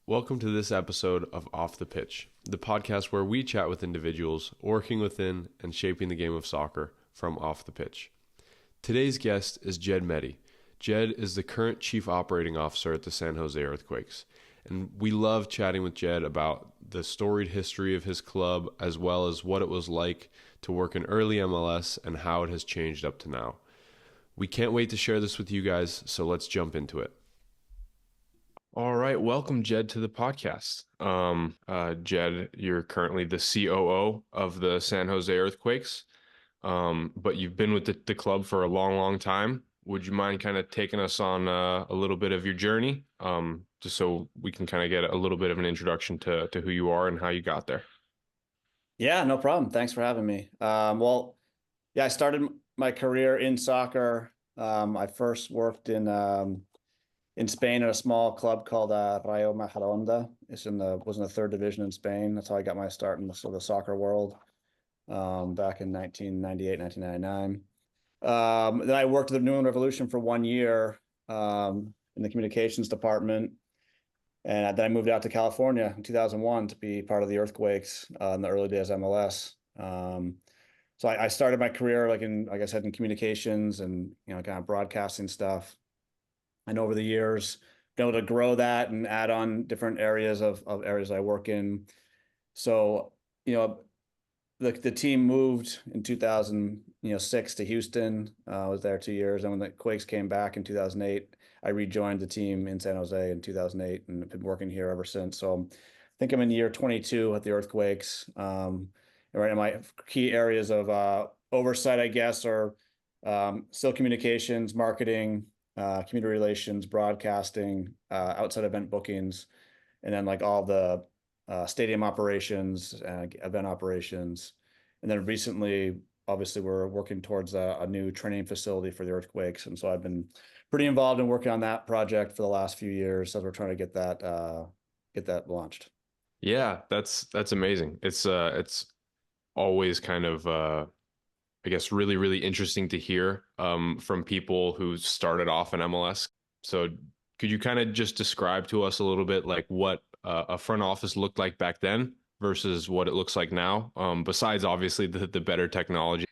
Welcome to this episode of Off the Pitch, the podcast where we chat with individuals working within and shaping the game of soccer from off the pitch. Today's guest is Jed Mettee. Jed is the current Chief Operating Officer at the San Jose Earthquakes, and we love chatting with Jed about the storied history of his club as well as what it was like to work in early MLS and how it has changed up to now. We can't wait to share this with you guys, so let's jump into it. All right, welcome Jed to the podcast. Jed, you're currently the COO of the San Jose Earthquakes, but you've been with the club for a long, long time. Would you mind kind of taking us on a little bit of your journey, just so we can kind of get a little bit of an introduction to who you are and how you got there? Yeah, no problem. Thanks for having me. I started my career in soccer. I first worked in Spain at a small club called Rayo Majadahonda. Was in the third division in Spain. That's how I got my start in the sort of soccer world back in 1998, 1999. Then I worked at the New England Revolution for 1 year in the communications department. And then I moved out to California in 2001 to be part of the Earthquakes in the early days of MLS. So I started my career like I said, in communications and kind of broadcasting stuff. And over the years, been able to grow that and add on different areas of areas I work in. So the team moved in 2006 to Houston. I was there 2 years, and when the Quakes came back in 2008, I rejoined the team in San Jose in 2008, and have been working here ever since. So I think I'm in year 22 at the Earthquakes. Right, and my key areas of oversight, I guess, are still communications, marketing, community relations, broadcasting, outside event bookings, and then like all the stadium operations, event operations. And then recently, obviously, we're working towards a new training facility for the Earthquakes. And so I've been pretty involved in working on that project for the last few years as we're trying to get that launched. Yeah, that's amazing. It's always kind of I guess really, really interesting to hear from people who started off in MLS. So could you kind of just describe to us a little bit like what a front office looked like back then versus what it looks like now, besides obviously the better technology?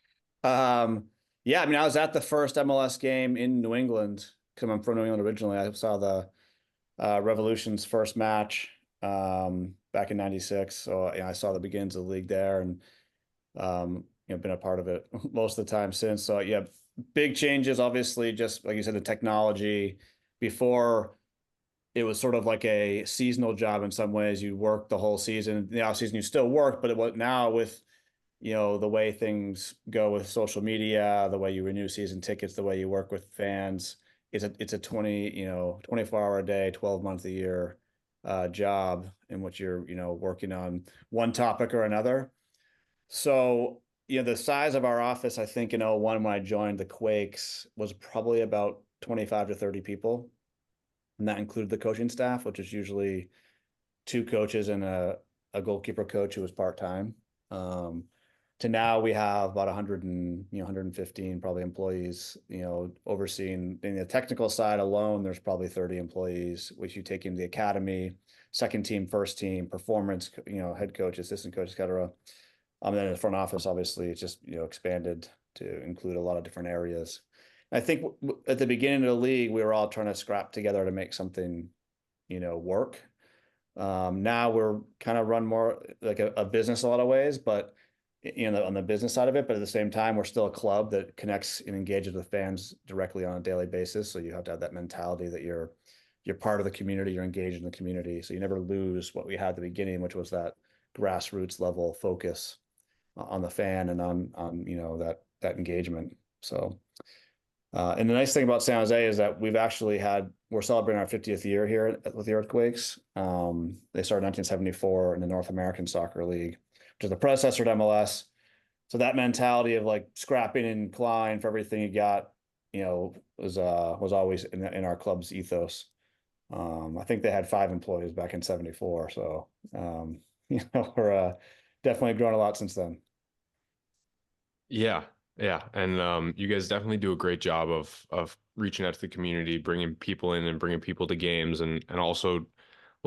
Yeah, I mean, I was at the first MLS game in New England because I'm from New England originally. I saw the Revolution's first match back in '96. So I saw the beginnings of the league there, and been a part of it most of the time since. So yeah, big changes, obviously, just like you said, the technology. Before, it was sort of like a seasonal job in some ways. You work the whole season. In the off season, you still work, but now with the way things go with social media, the way you renew season tickets, the way you work with fans, it's a 24-hour a day, 12 month a year job in which you're working on one topic or another. So the size of our office, I think in '01 when I joined the Quakes, was probably about 25 to 30 people, and that included the coaching staff, which is usually two coaches and a goalkeeper coach who was part-time. To now we have about 100 and 115 probably employees, overseeing. In the technical side alone, there's probably 30 employees, which you take into the academy, second team, first team, performance, head coach, assistant coach, etc. Then in the front office, obviously, it's just expanded to include a lot of different areas. I think at the beginning of the league, we were all trying to scrap together to make something, work. Now we're kind of run more like a business a lot of ways, but on the business side of it. But at the same time, we're still a club that connects and engages with fans directly on a daily basis. So you have to have that mentality that you're part of the community, you're engaged in the community. So you never lose what we had at the beginning, which was that grassroots level focus on the fan and on that engagement. So and the nice thing about San Jose is that we're celebrating our 50th year here with the Earthquakes. They started in 1974 in the North American Soccer League, which is the predecessor to MLS. So that mentality of like scrapping and clawing for everything you got, was always in our club's ethos. I think they had 5 employees back in '74. So we're definitely grown a lot since then. Yeah, yeah, and you guys definitely do a great job of reaching out to the community, bringing people in and bringing people to games, and also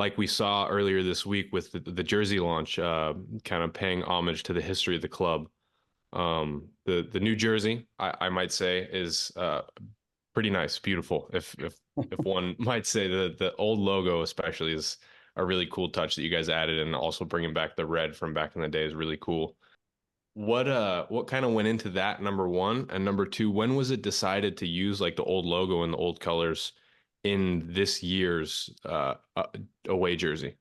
like we saw earlier this week with the jersey launch, kind of paying homage to the history of the club. The new jersey, I might say, is pretty nice, beautiful. If one might say, the old logo especially is a really cool touch that you guys added, and also bringing back the red from back in the day is really cool. What kind of went into that, number one, and number two, when was it decided to use like the old logo and the old colors in this year's away jersey?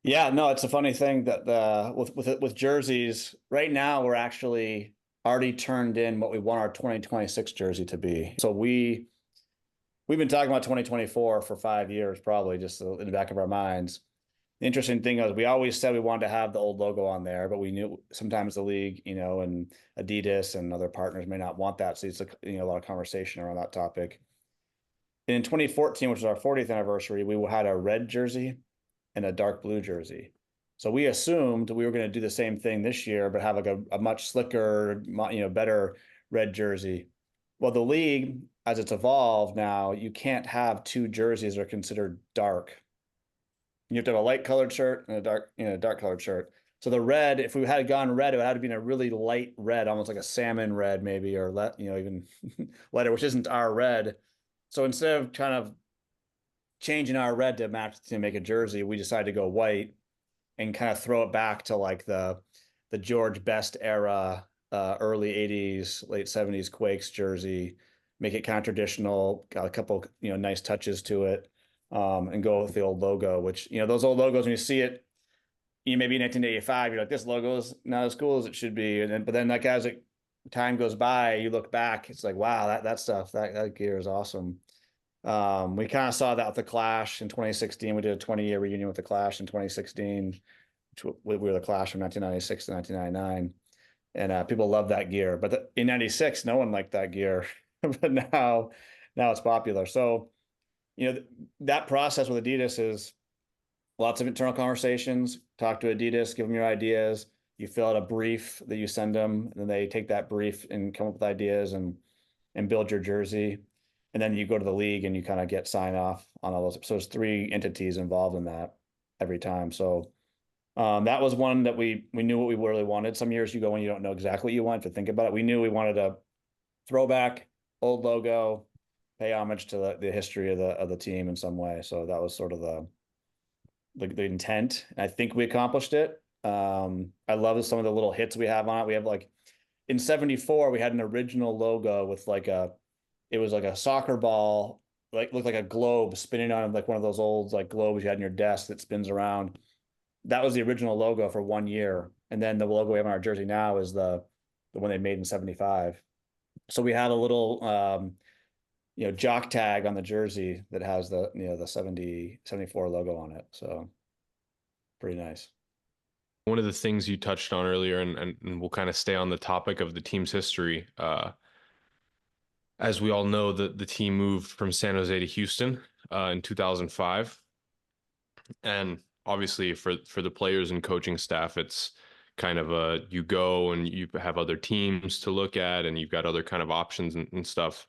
Yeah, no, it's a funny thing that the with jerseys right now we're actually already turned in what we want our 2026 jersey to be. So we've been talking about 2024 for 5 years, probably just in the back of our minds. The interesting thing is we always said we wanted to have the old logo on there, but we knew sometimes the league, and Adidas and other partners may not want that. So it's a lot of conversation around that topic. And in 2014, which is our 40th anniversary, we had a red jersey and a dark blue jersey. So we assumed we were going to do the same thing this year, but have like a much slicker, better red jersey. Well, the league, as it's evolved now, you can't have two jerseys that are considered dark. You have to have a light colored shirt and a dark colored shirt. So the red, if we had gone red, it would have to be a really light red, almost like a salmon red, maybe, or even lighter, which isn't our red. So instead of kind of changing our red to match to make a jersey, we decided to go white and kind of throw it back to like the George Best era, early 80s, late 70s Quakes jersey, make it kind of traditional, got a couple nice touches to it, and go with the old logo, which those old logos, when you see it, maybe in 1985, you're like, this logo is not as cool as it should be. But then like as time goes by, you look back, it's like, wow, that stuff, that gear is awesome. We kind of saw that with the Clash in 2016. We did a 20-year reunion with the Clash in 2016. We were the Clash from 1996 to 1999, and people love that gear. But in '96, no one liked that gear, but now it's popular. So that process with Adidas is lots of internal conversations. Talk to Adidas, give them your ideas. You fill out a brief that you send them, and then they take that brief and come up with ideas and build your jersey. And then you go to the league and you kind of get sign off on all those. So there's three entities involved in that every time. So that was one that we knew what we really wanted. Some years you go and you don't know exactly what you want to think about it. We knew we wanted a throwback, old logo, pay homage to the history of the team in some way. So that was sort of the intent. And I think we accomplished it. I love some of the little hits we have on it. We have like in '74, we had an original logo with it was like a soccer ball, like looked like a globe spinning on like one of those old like globes you had in your desk that spins around. That was the original logo for 1 year. And then the logo we have on our jersey now is the one they made in '75. So we had a little jock tag on the jersey that has the 74 logo on it. So pretty nice. One of the things you touched on earlier, and we'll kind of stay on the topic of the team's history. As we all know, the team moved from San Jose to Houston in 2005, and obviously for the players and coaching staff, it's kind of you go and you have other teams to look at, and you've got other kind of options and stuff.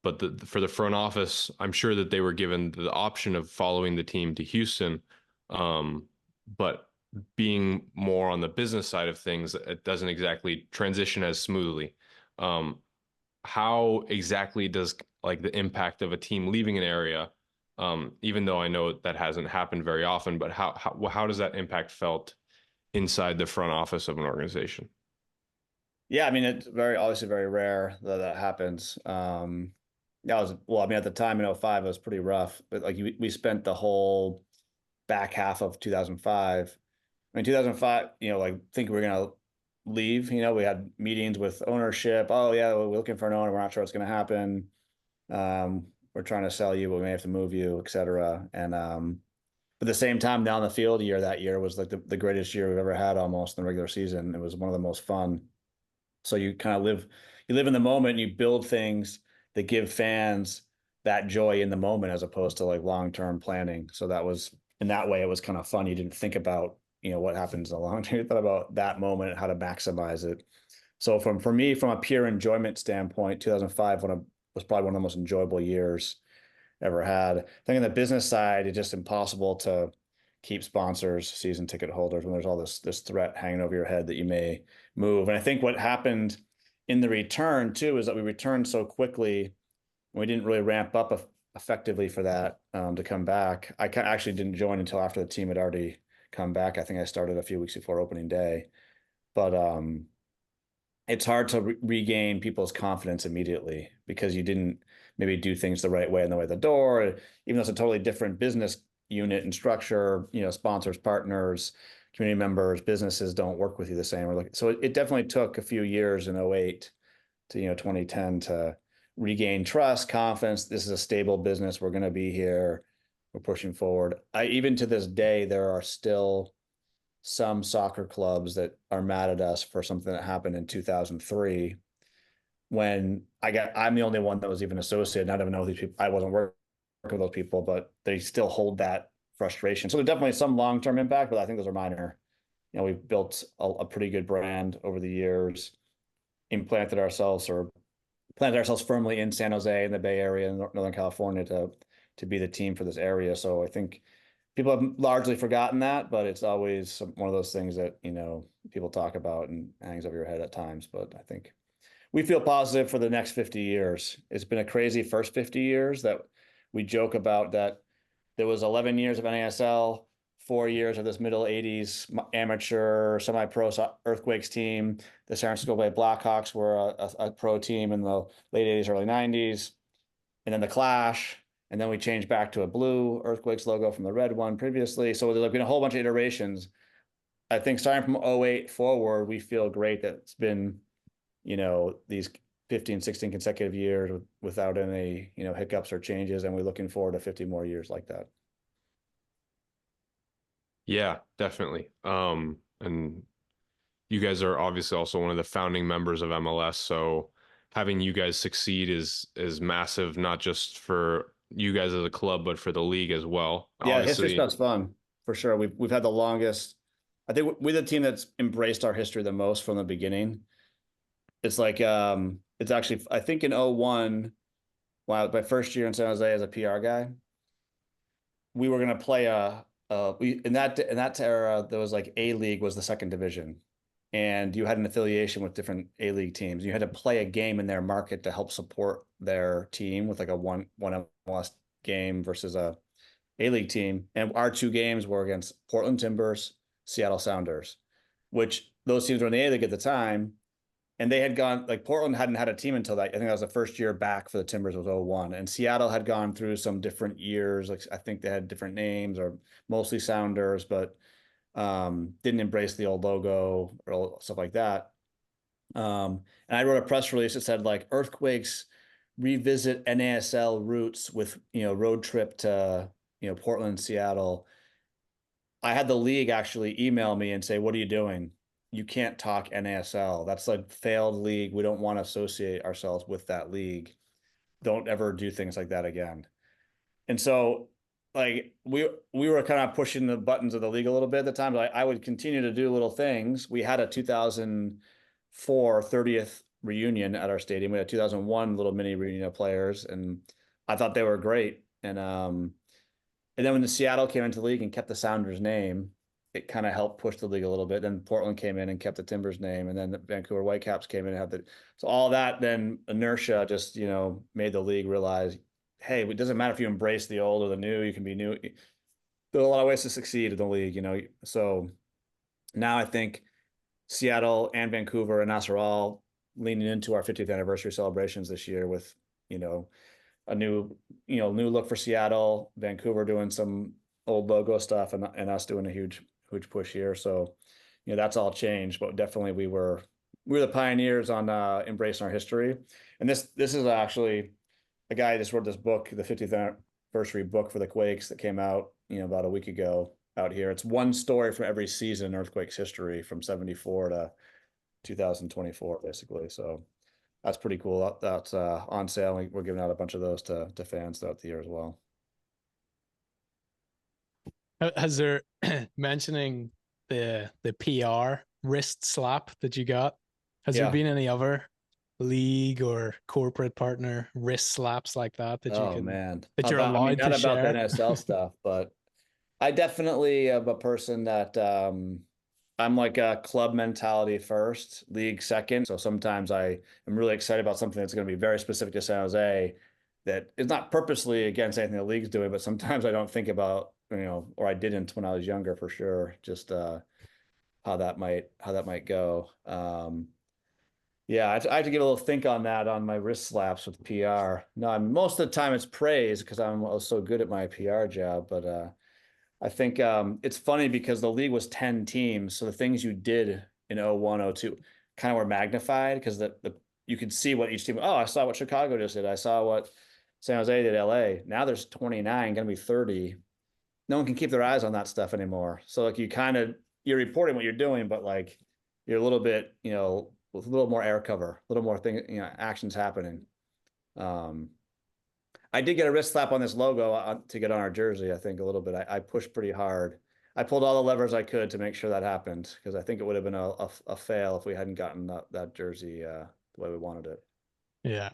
But for the front office, I'm sure that they were given the option of following the team to Houston, but being more on the business side of things, it doesn't exactly transition as smoothly. How exactly does like the impact of a team leaving an area, even though I know that hasn't happened very often, but how does that impact felt inside the front office of an organization? Yeah, I mean, it's obviously very rare that happens. Well, I mean, at the time in '05, it was pretty rough, but like we spent the whole back half of 2005. I mean, 2005, like think we're going to leave, we had meetings with ownership. Oh yeah, we're looking for an owner. We're not sure what's going to happen. We're trying to sell you, but we may have to move you, et cetera. And, but at the same time, down the field that year was like the greatest year we've ever had almost in the regular season. It was one of the most fun. So you kind of live in the moment and you build things that give fans that joy in the moment as opposed to like long-term planning. So that was, in that way, it was kind of fun. You didn't think about, what happens in the long term. You thought about that moment and how to maximize it. So for me, from a pure enjoyment standpoint, 2005 was probably one of the most enjoyable years. ever had. I think on the business side, it's just impossible to keep sponsors, season ticket holders when there's all this threat hanging over your head that you may move. And I think what happened in the return too is that we returned so quickly. We didn't really ramp up effectively for that to come back. I actually didn't join until after the team had already come back. I think I started a few weeks before opening day, but it's hard to regain people's confidence immediately because you didn't maybe do things the right way on the way to the door, even though it's a totally different business unit and structure, sponsors, partners, community members, businesses don't work with you the same. So it definitely took a few years in 08 to, 2010 to regain trust, confidence. This is a stable business. We're going to be here. We're pushing forward. Even to this day, there are still some soccer clubs that are mad at us for something that happened in 2003 when I'm the only one that was even associated. I don't even know these people. I wasn't working with those people, but they still hold that frustration. So there's definitely some long-term impact, but I think those are minor. We've built a pretty good brand over the years, planted ourselves firmly in San Jose, in the Bay Area, in Northern California to be the team for this area. So I think people have largely forgotten that, but it's always one of those things that, people talk about and hangs over your head at times. But I think we feel positive for the next 50 years. It's been a crazy first 50 years that we joke about, that there was 11 years of NASL, 4 years of this middle 80s amateur semi-pro Earthquakes team. The San Francisco Bay Blackhawks were a pro team in the late 80s, early 90s. And then the Clash. And then we changed back to a blue Earthquakes logo from the red one previously. So there's been a whole bunch of iterations. I think starting from 08 forward, we feel great that it's been, these 15, 16 consecutive years without any, hiccups or changes. And we're looking forward to 50 more years like that. Yeah, definitely. And you guys are obviously also one of the founding members of MLS. So having you guys succeed is massive, not just for you guys as a club, but for the league as well. Yeah, Obviously, history stuff's fun for sure. We've had the longest. I think we're the team that's embraced our history the most from the beginning. It's like it's actually, I think in 01, wow, my first year in San Jose as a PR guy, we were gonna play in that era there was like A League was the second division, and you had an affiliation with different A League teams. You had to play a game in their market to help support their team with like a one MLS game versus a League team. And our two games were against Portland Timbers, Seattle Sounders, which those teams were in the A League at the time. And they had gone, like Portland hadn't had a team until that. I think that was the first year back for the Timbers was 01. And Seattle had gone through some different years. Like I think they had different names or mostly Sounders, but didn't embrace the old logo or stuff like that. And I wrote a press release that said like Earthquakes revisit NASL roots with, road trip to, Portland, Seattle. I had the league actually email me and say, what are you doing? You can't talk NASL. That's like failed league. We don't want to associate ourselves with that league. Don't ever do things like that again. And so like we were kind of pushing the buttons of the league a little bit at the time. But I would continue to do little things. We had a 2004 30th reunion at our stadium. We had a 2001 little mini reunion of players, and I thought they were great. And then when the Seattle came into the league and kept the Sounders name, it kind of helped push the league a little bit. Then Portland came in and kept the Timbers name, and then the Vancouver Whitecaps came in and had so all that, then inertia just, made the league realize, hey, it doesn't matter if you embrace the old or the new, you can be new. There are a lot of ways to succeed in the league, So now I think Seattle and Vancouver and us are all leaning into our 50th anniversary celebrations this year with, a new look for Seattle, Vancouver doing some old logo stuff, and us doing a huge push here. So, that's all changed, but definitely we were the pioneers on embracing our history. And this is actually a guy just wrote this book, the 50th anniversary book for the Quakes that came out, about a week ago out here. It's one story from every season in Earthquakes history from 74 to 2024, basically. So that's pretty cool. That's on sale. We're giving out a bunch of those to fans throughout the year as well. Has there, mentioning the PR wrist slap that you got, has there been any other league or corporate partner wrist slaps like that that you Oh can man. that you're allowed Not to about the share? NSL stuff, but I definitely am a person that I'm like a club mentality first, league second. So sometimes I am really excited about something that's going to be very specific to San Jose that is not purposely against anything the league's doing, but sometimes I don't think about, or I didn't when I was younger for sure, just how that might go. Yeah, I have to get a little think on that on my wrist slaps with PR. No, most of the time it's praise because I'm so good at my PR job, but I think it's funny because the league was 10 teams, so the things you did in 01, 02 kind of were magnified because you could see what each team. Oh, I saw what Chicago just did. I saw what San Jose did. LA. Now there's 29, going to be 30. No one can keep their eyes on that stuff anymore. So like you're reporting what you're doing, but like you're a little bit, with a little more air cover, a little more actions happening. Um, I did get a wrist slap on this logo to get on our jersey. I think a little bit. I pushed pretty hard. I pulled all the levers I could to make sure that happened because I think it would have been a fail if we hadn't gotten that jersey the way we wanted it. Yeah.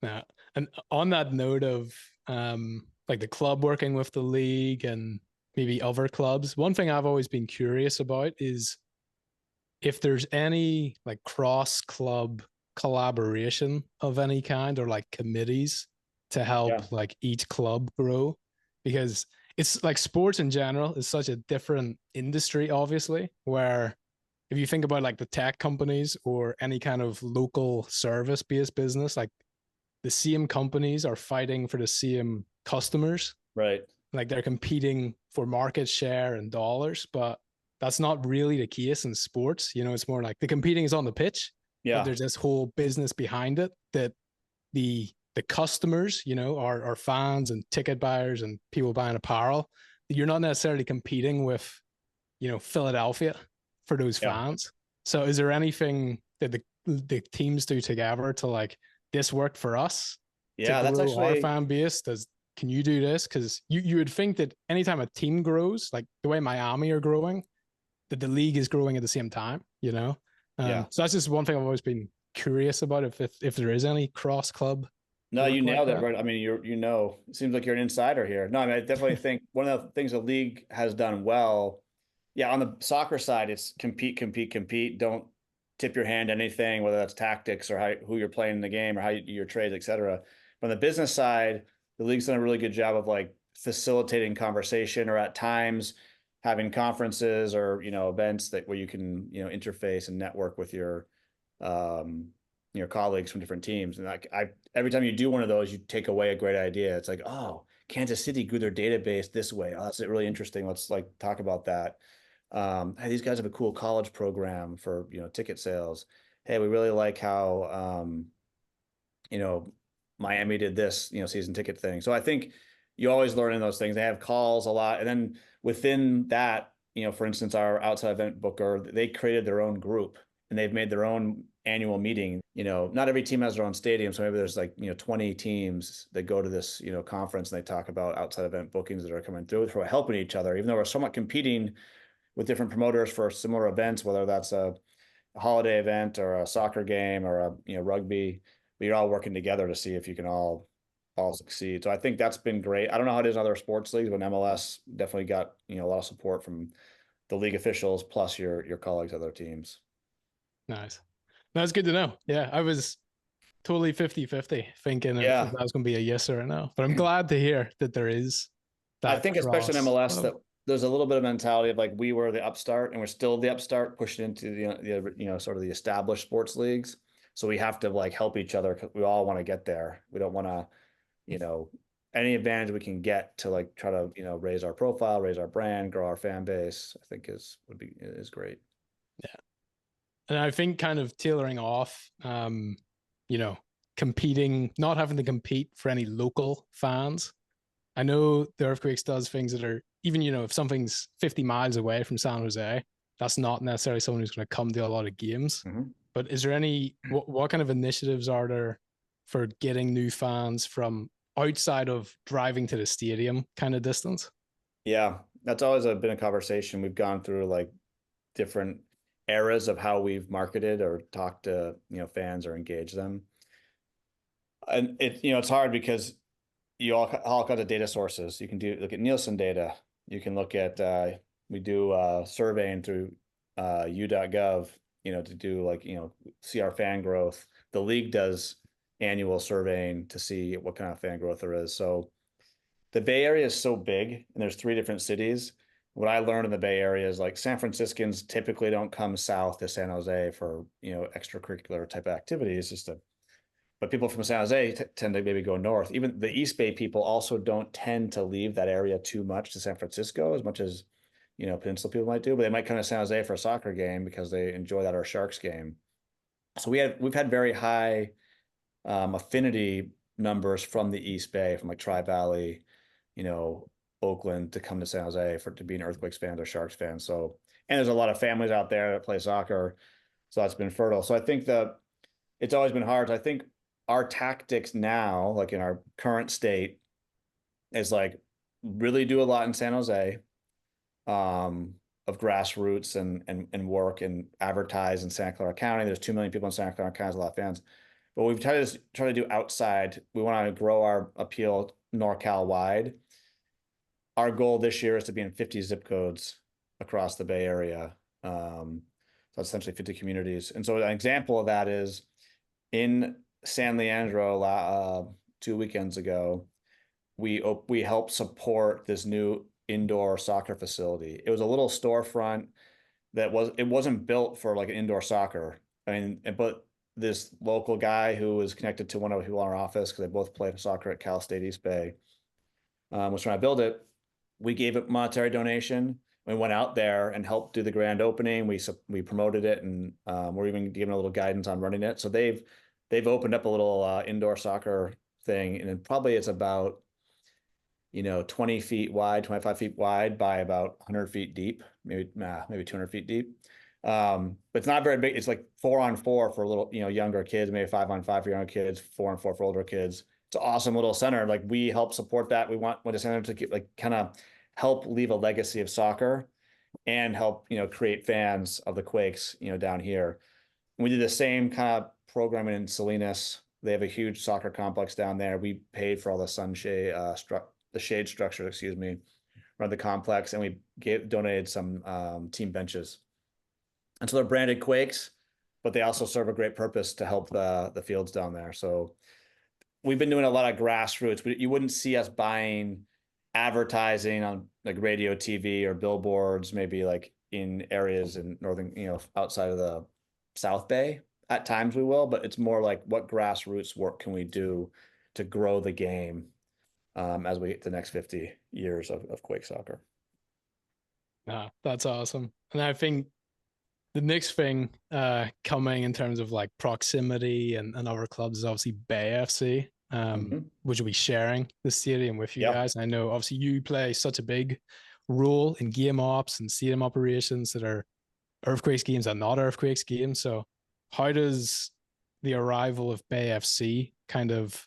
Yeah. And on that note of like the club working with the league and maybe other clubs, one thing I've always been curious about is if there's any like cross club collaboration of any kind or like committees to help like each club grow, because it's like sports in general is such a different industry, obviously, where if you think about like the tech companies or any kind of local service based business, like the same companies are fighting for the same customers. Right. Like they're competing for market share and dollars, but that's not really the case in sports. It's more like the competing is on the pitch, but there's this whole business behind it that the customers, are fans and ticket buyers and people buying apparel. You're not necessarily competing with, Philadelphia for those fans. So is there anything that the teams do together to like, this worked for us to grow our fan base? Can you do this? Because you would think that anytime a team grows, like the way Miami are growing, that the league is growing at the same time, So that's just one thing I've always been curious about if there is any cross club. No, you nailed it, right? I mean, it seems like you're an insider here. No, I mean, I definitely think one of the things the league has done well, on the soccer side, it's compete, compete, compete. Don't tip your hand to anything, whether that's tactics or who you're playing in the game or how your trades, etc. From the business side, the league's done a really good job of like facilitating conversation or at times having conferences or events where you can interface and network with your colleagues from different teams. And like every time you do one of those, you take away a great idea. It's like, oh, Kansas City grew their database this way. Oh, that's really interesting. Let's like talk about that. Hey, these guys have a cool college program for ticket sales. Hey, we really like how Miami did this season ticket thing. So I think you always learn in those things. They have calls a lot, and then within that, for instance, our outside event booker, they created their own group and they've made their own annual meeting. Not every team has their own stadium, so maybe there's like 20 teams that go to this conference and they talk about outside event bookings that are coming through for helping each other, even though we're somewhat competing with different promoters for similar events, whether that's a holiday event or a soccer game or a rugby. But you're all working together to see if you can all succeed. So I think that's been great. I don't know how it is in other sports leagues, but MLS definitely got a lot of support from the league officials plus your colleagues, other teams. Nice. That's good to know. Yeah, I was totally 50-50 thinking if that was going to be a yes or a no. But I'm glad to hear that there is that. I think especially in MLS that there's a little bit of mentality of like we were the upstart and we're still the upstart pushing into the sort of the established sports leagues. So we have to like help each other because we all want to get there. We don't want to, any advantage we can get to like try to raise our profile, raise our brand, grow our fan base. I think is great. Yeah, and I think kind of tailoring off, competing, not having to compete for any local fans. I know the Earthquakes does things that are even, if something's 50 miles away from San Jose, that's not necessarily someone who's going to come to a lot of games. Mm-hmm. But is there what kind of initiatives are there for getting new fans from outside of driving to the stadium kind of distance? Yeah, that's always been a conversation. We've gone through like different eras of how we've marketed or talked to fans or engaged them. And it's hard because you all kinds of data sources. You can look at Nielsen data. You can look at we do surveying through u.gov, to do like, see our fan growth. The league does annual surveying to see what kind of fan growth there is. So the Bay Area is so big, and there's 3 different cities. What I learned in the Bay Area is like San Franciscans typically don't come south to San Jose for, extracurricular type of activities, but people from San Jose tend to maybe go north. Even the East Bay people also don't tend to leave that area too much to San Francisco as much as, Peninsula people might do, but they might come to San Jose for a soccer game because they enjoy that, or Sharks game. So we've had very high affinity numbers from the East Bay, from like Tri Valley, Oakland, to come to San Jose to be an Earthquakes fan or Sharks fan. So, and there's a lot of families out there that play soccer. So that's been fertile. So I think that it's always been hard. I think our tactics now, like in our current state, is like really do a lot in San Jose, of grassroots and work and advertise in Santa Clara County. There's 2 million people in Santa Clara County, a lot of fans. But we've tried to do outside. We want to grow our appeal NorCal wide. Our goal this year is to be in 50 zip codes across the Bay Area. So essentially 50 communities. And so an example of that is in San Leandro 2 weekends ago, we helped support this new indoor soccer facility. It was a little storefront that wasn't built for like an indoor soccer. I mean, but this local guy who was connected to one of the people in our office, because they both played soccer at Cal State East Bay, was trying to build it. We gave a monetary donation. We went out there and helped do the grand opening. We promoted it, and we're even giving a little guidance on running it. So they've opened up a little indoor soccer thing, and probably it's about 20 feet wide, 25 feet wide by about 100 feet deep, maybe 200 feet deep. But it's not very big. It's like 4-on-4 for little, younger kids, maybe 5-on-5 for younger kids, 4-on-4 for older kids. It's an awesome little center. Like, we help support that. We want the center to get, like, kind of help leave a legacy of soccer and help, create fans of the Quakes, down here. We did the same kind of programming in Salinas. They have a huge soccer complex down there. We paid for all the sunshade, the shade structure, around the complex, and we donated some team benches. And so they're branded Quakes, but they also serve a great purpose to help the fields down there. So we've been doing a lot of grassroots. You wouldn't see us buying advertising on like radio, TV, or billboards, maybe like in areas in northern, outside of the South Bay. At times we will, but it's more like, what grassroots work can we do to grow the game as we hit the next 50 years of Quake soccer. That's awesome. And I think the next thing coming in terms of like proximity and other clubs is obviously Bay FC, which will be sharing the stadium with you guys. And I know obviously you play such a big role in game ops and stadium operations that are Earthquakes games and not Earthquakes games. So how does the arrival of Bay FC kind of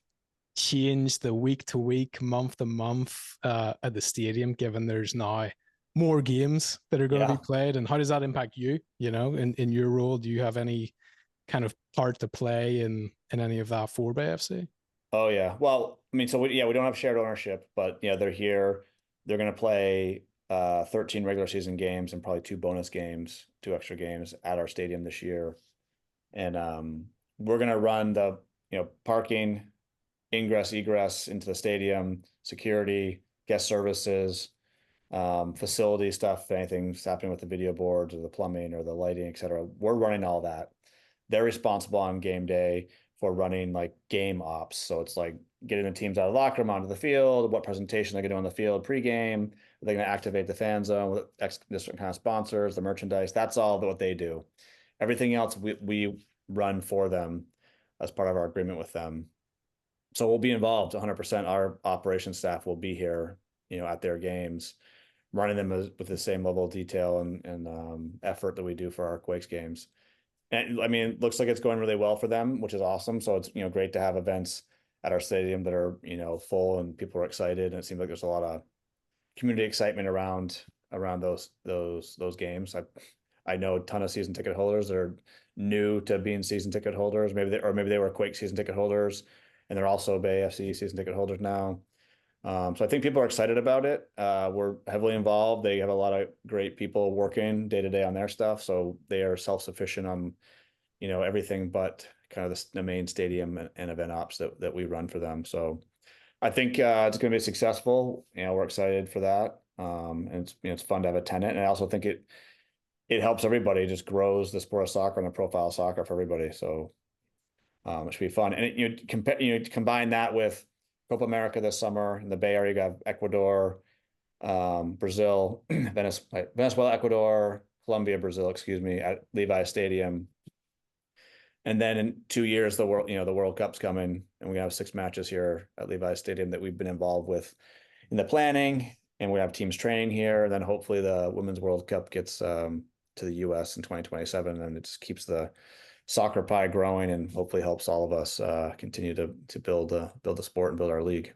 change the week to week, month to month at the stadium, given there's now more games that are going to be played? And how does that impact you, in your role? Do you have any kind of part to play in any of that for Bay FC? Oh, yeah. Well, I mean, so we don't have shared ownership, but they're here. They're going to play 13 regular season games and probably 2 bonus games, 2 extra games at our stadium this year. And we're going to run the, parking, ingress, egress into the stadium, security, guest services, facility stuff, if anything's happening with the video boards or the plumbing or the lighting, et cetera. We're running all that. They're responsible on game day for running like game ops. So it's like getting the teams out of the locker room onto the field, what presentation they're going to do on the field pregame. Are they going to activate the fan zone with different kind of sponsors, the merchandise? That's all what they do. Everything else we run for them as part of our agreement with them. So we'll be involved 100%. Our operations staff will be here, at their games, running them with the same level of detail and effort that we do for our Quakes games. And I mean, it looks like it's going really well for them, which is awesome. So it's, great to have events at our stadium that are, full and people are excited. And it seems like there's a lot of community excitement around those games. I know a ton of season ticket holders that are new to being season ticket holders. Maybe they were Quake season ticket holders and they're also Bay FC season ticket holders now. So I think people are excited about it. We're heavily involved. They have a lot of great people working day to day on their stuff. So they are self-sufficient on, everything but kind of the main stadium and event ops that we run for them. So I think it's going to be successful. We're excited for that. And it's fun to have a tenant. And I also think it helps everybody, just grows the sport of soccer and the profile of soccer for everybody. So it should be fun. And combine that with Copa America this summer in the Bay Area. You got Ecuador, Brazil, Venezuela, Ecuador, Colombia, Brazil, at Levi Stadium. And then in 2 years, the World Cup's coming, and we have 6 matches here at Levi Stadium that we've been involved with in the planning, and we have teams training here. And then hopefully the Women's World Cup gets to the US in 2027, and it just keeps the soccer pie growing, and hopefully helps all of us continue to build the sport and build our league.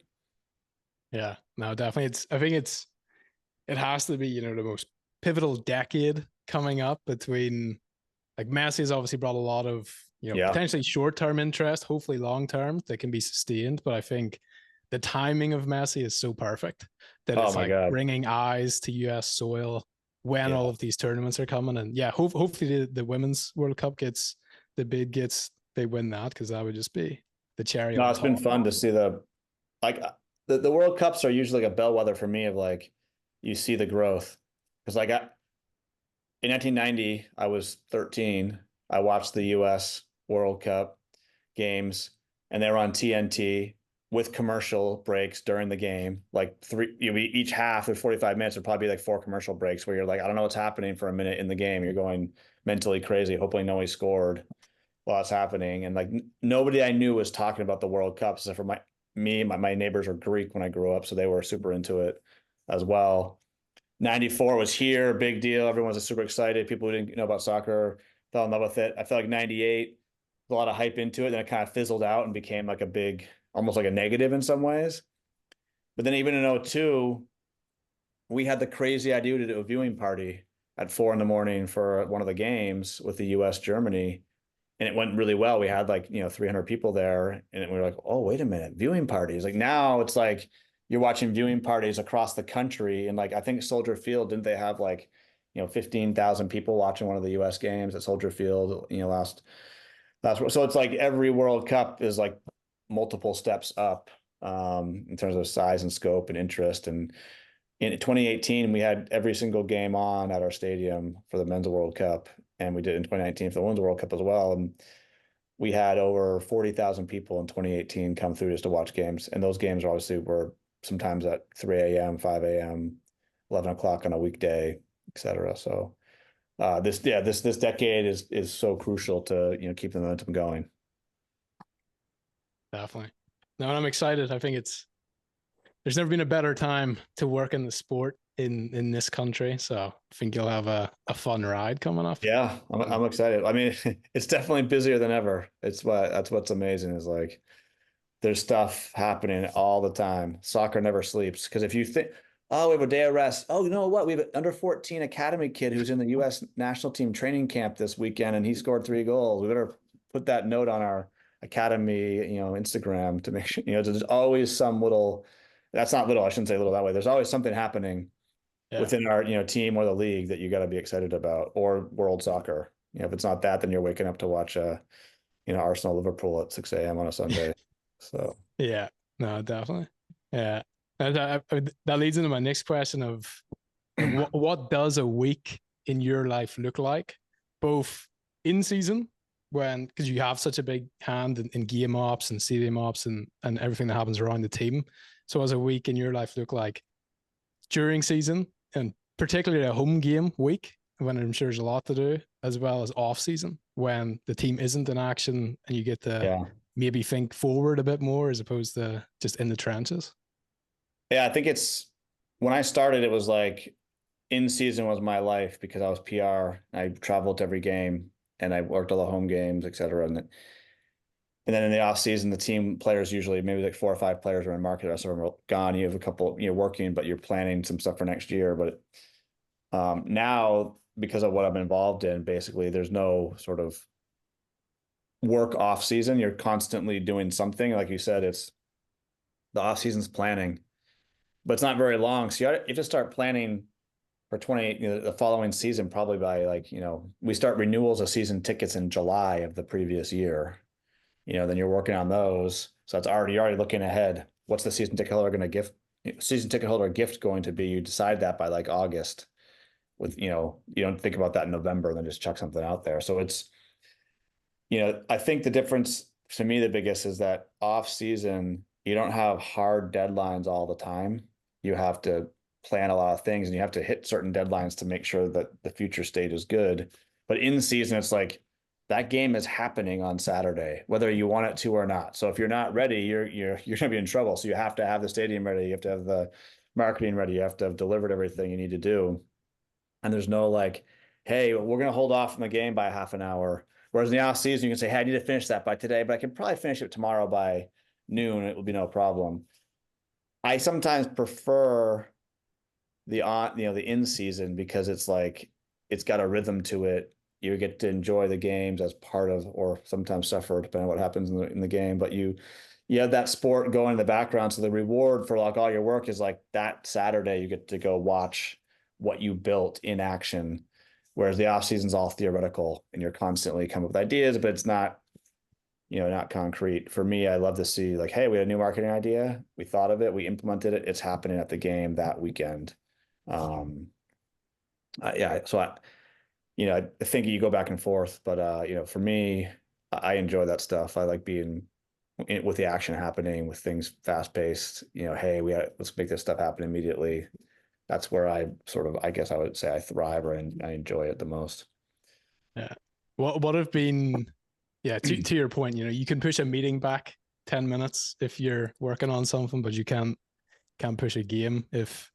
Yeah, no, definitely. I think it has to be, the most pivotal decade coming up between, like, Messi has obviously brought a lot of, potentially short-term interest, hopefully long-term that can be sustained. But I think the timing of Messi is so perfect that it's like bringing eyes to US soil when all of these tournaments are coming. And hopefully the Women's World Cup they win that, because that would just be the cherry. No, it's been fun to see the World Cups are usually like a bellwether for me of, like, you see the growth. Because in 1990, I was 13. I watched the US World Cup games, and they were on TNT with commercial breaks during the game. Like each half of 45 minutes would probably be like 4 commercial breaks where you're like, I don't know what's happening for a minute in the game. You're going mentally crazy, hopefully nobody scored while it's happening. And like nobody I knew was talking about the World Cup, except for my neighbors were Greek when I grew up, so they were super into it as well. 94 was here, big deal. Everyone was super excited. People who didn't know about soccer fell in love with it. I felt like 98, a lot of hype into it, then it kind of fizzled out and became like a big, almost like a negative in some ways. But then even in 02, we had the crazy idea to do a viewing party at 4 a.m. for one of the games with the US Germany. And it went really well. We had 300 people there, and we were like, oh, wait a minute, viewing parties. Like now it's like you're watching viewing parties across the country. And like, I think Soldier Field, didn't they have 15,000 people watching one of the US games at Soldier Field, last. So it's like every World Cup is like multiple steps up in terms of size and scope and interest. And in 2018, we had every single game on at our stadium for the Men's World Cup, and we did in 2019 for the Women's World Cup as well. And we had over 40,000 people in 2018 come through just to watch games. And those games obviously were sometimes at 3 a.m., 5 a.m., 11 o'clock on a weekday, etc. So this decade is so crucial to keep the momentum going. Definitely. No, and I'm excited. I think there's never been a better time to work in the sport in this country. So I think you'll have a fun ride coming up. Yeah, I'm excited. I mean, it's definitely busier than ever. That's what's amazing, is like there's stuff happening all the time. Soccer never sleeps, because if you think, oh, we have a day of rest. Oh, you know what? We have an under 14 academy kid who's in the U.S. national team training camp this weekend, and he scored 3 goals. We better put that note on our academy, Instagram, to make sure, there's always some little, that's not little, I shouldn't say little that way. There's always something happening within our, team or the league that you got to be excited about, or world soccer. If it's not that, then you're waking up to watch, Arsenal Liverpool at 6 a.m. on a Sunday. So, yeah, no, definitely. Yeah. And that leads into my next question of what does a week in your life look like, both in season, because you have such a big hand in game ops and stadium ops and everything that happens around the team. So as a week in your life look like during season, and particularly a home game week when I'm sure there's a lot to do, as well as off season when the team isn't in action and you get to maybe think forward a bit more as opposed to just in the trenches. Yeah, I think when I started, it was like in season was my life, because I was PR. I traveled to every game and I worked all the home games, et cetera. And then in the off season, the team players, usually maybe like 4 or 5 players are in market, the rest of them are gone. You have a couple, working, but you're planning some stuff for next year. But now, because of what I'm involved in, basically there's no sort of work off season. You're constantly doing something. Like you said, it's the off season's planning, but it's not very long. So you have to start planning for the following season, probably by like, we start renewals of season tickets in July of the previous year. Then you're working on those. So it's you're already looking ahead. What's the season ticket holder gift going to be? You decide that by like August. You don't think about that in November and then just chuck something out there. So it's, I think the difference to me, the biggest is that off season, you don't have hard deadlines all the time. You have to plan a lot of things and you have to hit certain deadlines to make sure that the future state is good. But in season, it's like that game is happening on Saturday, whether you want it to or not. So if you're not ready, you're going to be in trouble. So you have to have the stadium ready. You have to have the marketing ready. You have to have delivered everything you need to do. And there's no like, hey, we're going to hold off from the game by half an hour. Whereas in the off season, you can say, hey, I need to finish that by today, but I can probably finish it tomorrow by noon. It will be no problem. I sometimes prefer the in season because it's like, it's got a rhythm to it. You get to enjoy the games as part of, or sometimes suffer depending on what happens in the game, but you have that sport going in the background. So the reward for like all your work is like that Saturday, you get to go watch what you built in action. Whereas the off season's all theoretical and you're constantly coming up with ideas, but it's not, not concrete. For me, I love to see like, hey, we had a new marketing idea. We thought of it. We implemented it. It's happening at the game that weekend. Yeah. So I think you go back and forth, but for me, I enjoy that stuff. I like being with the action happening, with things fast paced, hey, let's make this stuff happen immediately. That's where I guess I would say I thrive, or I enjoy it the most. Yeah. What have been, to your point, you can push a meeting back 10 minutes if you're working on something, but you can't push a game if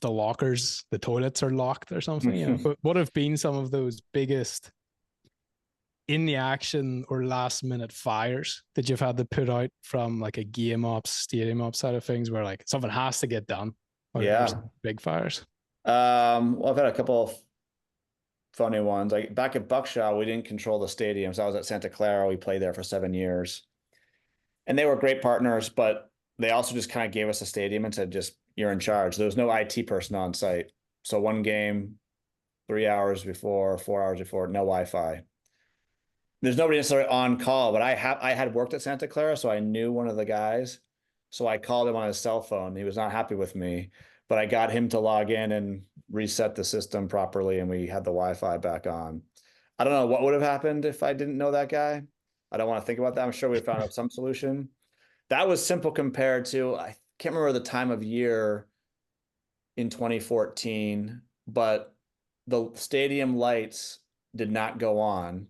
the toilets are locked or something, But what have been some of those biggest in the action or last minute fires that you've had to put out from like a game ops, stadium ops side of things where like something has to get done? Big fires. Well, I've had a couple of funny ones. Like back at Buckshot, we didn't control the stadium. So I was at Santa Clara. We played there for 7 years. And they were great partners, but they also just kind of gave us a stadium and said, just, you're in charge. There was no IT person on site. So one game, 3 hours before, 4 hours before, no Wi-Fi. There's nobody necessarily on call, but I had worked at Santa Clara, so I knew one of the guys. So I called him on his cell phone. He was not happy with me, but I got him to log in and reset the system properly, and we had the Wi-Fi back on. I don't know what would have happened if I didn't know that guy. I don't want to think about that. I'm sure we found out some solution. That was simple compared to, I can't remember the time of year in 2014, but the stadium lights did not go on.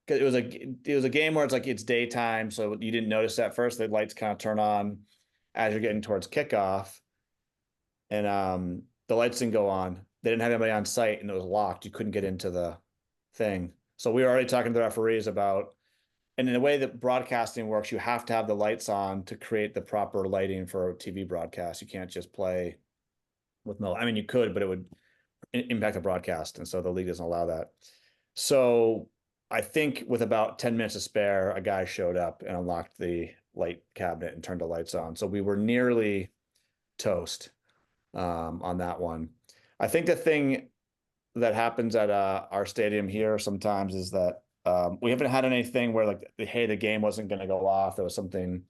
It was a game where it's daytime, so you didn't notice at first. The lights kind of turn on as you're getting towards kickoff, and the lights didn't go on. They didn't have anybody on site, and it was locked. You couldn't get into the thing. So we were already talking to the referees about, and in the way that broadcasting works, you have to have the lights on to create the proper lighting for a TV broadcast. You can't just play with no. I mean, you could, but it would impact the broadcast, and so the league doesn't allow that. So I think with about 10 minutes to spare, a guy showed up and unlocked the light cabinet and turned the lights on. So we were nearly toast on that one. I think the thing that happens at our stadium here sometimes is that we haven't had anything where like, hey, the game wasn't going to go off. There was something,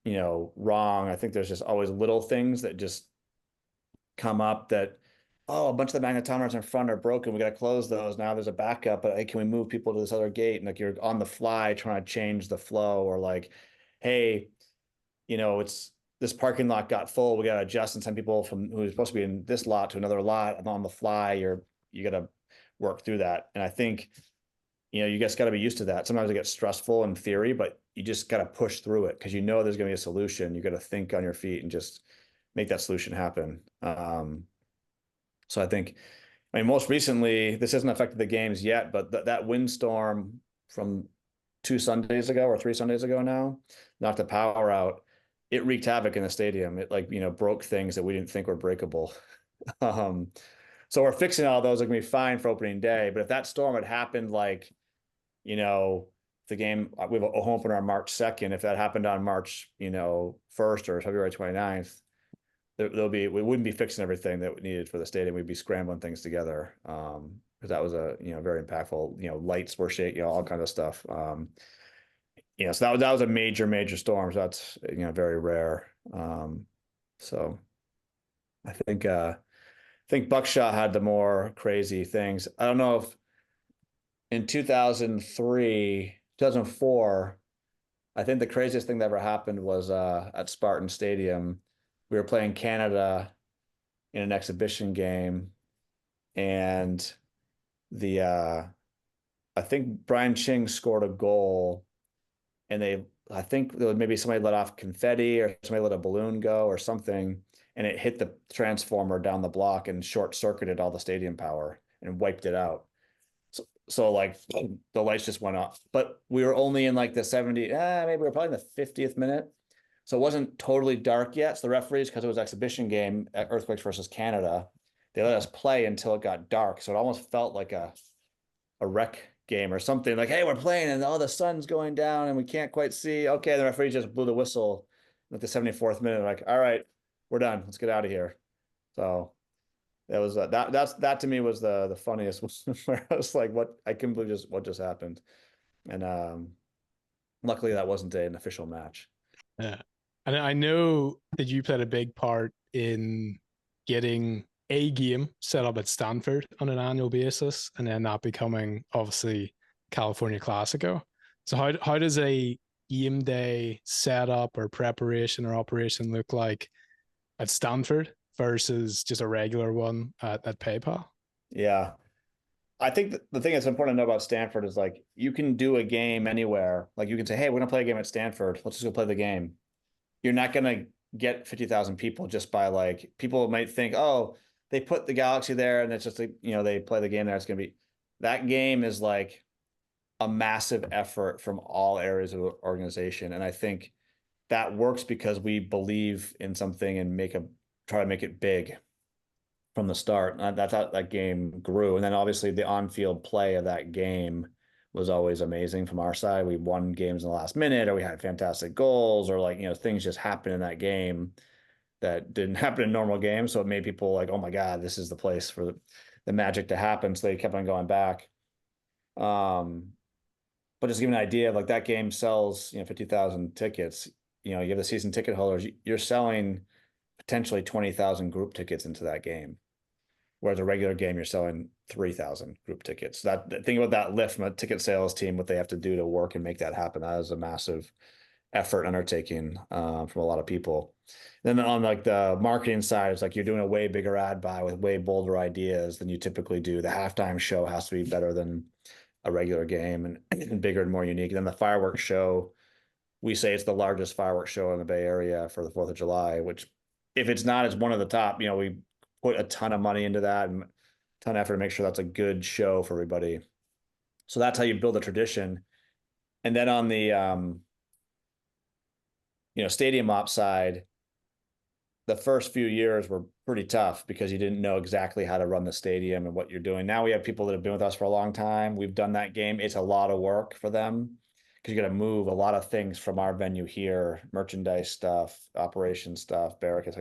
wrong. I think there's just always little things that just come up that, oh, a bunch of the magnetometers in front are broken. We got to close those. Now there's a backup, but hey, can we move people to this other gate? And like you're on the fly trying to change the flow, or like, hey, it's this parking lot got full. We got to adjust and send people from who's supposed to be in this lot to another lot. And on the fly, you got to work through that. And I think, you guys got to be used to that. Sometimes it gets stressful in theory, but you just got to push through it because there's going to be a solution. You got to think on your feet and just make that solution happen. So I think, most recently, this hasn't affected the games yet, but that windstorm from 2 Sundays ago or 3 Sundays ago now knocked the power out. It wreaked havoc in the stadium. It broke things that we didn't think were breakable. So we're fixing all those. They're gonna be fine for opening day. But if that storm had happened the game, we have a home opener on March 2nd. If that happened on March, 1st or February 29th, we wouldn't be fixing everything that we needed for the stadium. We'd be scrambling things together. Because that was a, very impactful, lights were shaking, all kind of stuff. So that was a major storm. So that's, very rare. So I think Buckshot had the more crazy things. I don't know if in 2004, I think the craziest thing that ever happened was at Spartan Stadium. We were playing Canada in an exhibition game, and I think Brian Ching scored a goal, and I think there was maybe somebody let off confetti or somebody let a balloon go or something, and it hit the transformer down the block and short-circuited all the stadium power and wiped it out. So like the lights just went off, but we were only in like the 70, maybe we were probably in the 50th minute. So it wasn't totally dark yet. So the referees, because it was an exhibition game at Earthquakes versus Canada, they let us play until it got dark. So it almost felt like a rec game or something, like, hey, we're playing and the sun's going down and we can't quite see. Okay, the referee just blew the whistle at the 74th minute. Like, all right, we're done. Let's get out of here. So that was that to me was the funniest, where I was like, what, I couldn't believe what just happened. And luckily that wasn't an official match. Yeah. And I know that you played a big part in getting a game set up at Stanford on an annual basis, and then that becoming obviously California Classico. So how does a game day setup or preparation or operation look like at Stanford versus just a regular one at PayPal? Yeah. I think the thing that's important to know about Stanford is, like, you can do a game anywhere. Like, you can say, hey, we're going to play a game at Stanford. Let's just go play the game. You're not going to get 50,000 people just by, like, people might think, oh, they put the Galaxy there and it's just, they play the game there. It's going to be, that game is like a massive effort from all areas of the organization. And I think that works because we believe in something and try to make it big from the start. That's how that game grew. And then obviously the on-field play of that game was always amazing from our side. We won games in the last minute, or we had fantastic goals, or things just happened in that game that didn't happen in normal games. So it made people like, oh my God, this is the place for the magic to happen. So they kept on going back. But just give an idea of, like, that game sells, 50,000 tickets. You have the season ticket holders, you're selling potentially 20,000 group tickets into that game. Whereas a regular game, you're selling 3,000 group tickets. Think about that lift from a ticket sales team, what they have to do to work and make that happen. That is a massive effort undertaking from a lot of people. Then on, like, the marketing side, it's like you're doing a way bigger ad buy with way bolder ideas than you typically do. The halftime show has to be better than a regular game and bigger and more unique. And then the fireworks show, we say it's the largest fireworks show in the Bay Area for the 4th of July, which, if it's not, it's one of the top. We put a ton of money into that and a ton of effort to make sure that's a good show for everybody. So that's how you build a tradition. And then on the stadium ops side, the first few years were pretty tough because you didn't know exactly how to run the stadium and what you're doing. Now we have people that have been with us for a long time. We've done that game. It's a lot of work for them because you got to move a lot of things from our venue here, merchandise stuff, operation stuff, barricades,